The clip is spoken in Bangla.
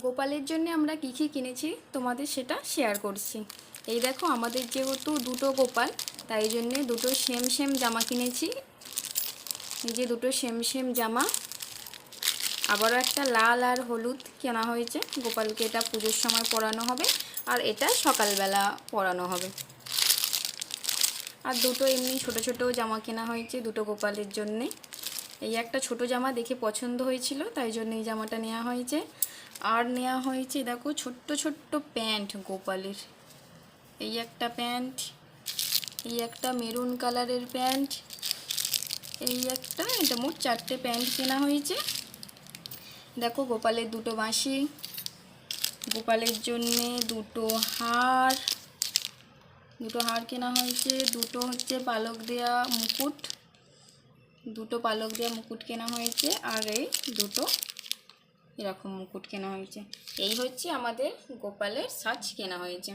গোপালের জন্য আমরা কী কী কিনেছি তোমাদের সেটা শেয়ার করছি। এই দেখো, আমাদের যেহেতু দুটো গোপাল, তাই জন্যে দুটো সেম সেম জামা কিনেছি। এই যে দুটো সেম সেম জামা, আবারও একটা লাল আর হলুদ কেনা হয়েছে। গোপালকে এটা পুজোর সময় পরানো হবে, আর এটা সকালবেলা পরানো হবে। আর দুটো এমনি ছোট ছোট জামা কেনা হয়েছে দুটো গোপালের জন্যে। এই একটা ছোট জামা দেখে পছন্দ হয়েছিল, তাই জন্য এই জামাটা নেওয়া হয়েছে। আর নেওয়া হয়েছে দেখো ছোট্ট ছোট্ট প্যান্ট গোপালের। এই একটা প্যান্ট, এই একটা মেরুন কালারের প্যান্ট, এই একটা, এটা মোট 4টে প্যান্ট কেনা হয়েছে। দেখো গোপালের দুটো বাঁশি, গোপালের জন্যে দুটো হার কেনা হয়েছে। দুটো হচ্ছে পালক দেওয়া মুকুট, দুটো পালক দেওয়া মুকুট কেনা হয়েছে। আর এই দুটো এরকম মুকুট কেনা হয়েছে। এই হচ্ছে আমাদের গোপালের সাজ কেনা হয়েছে।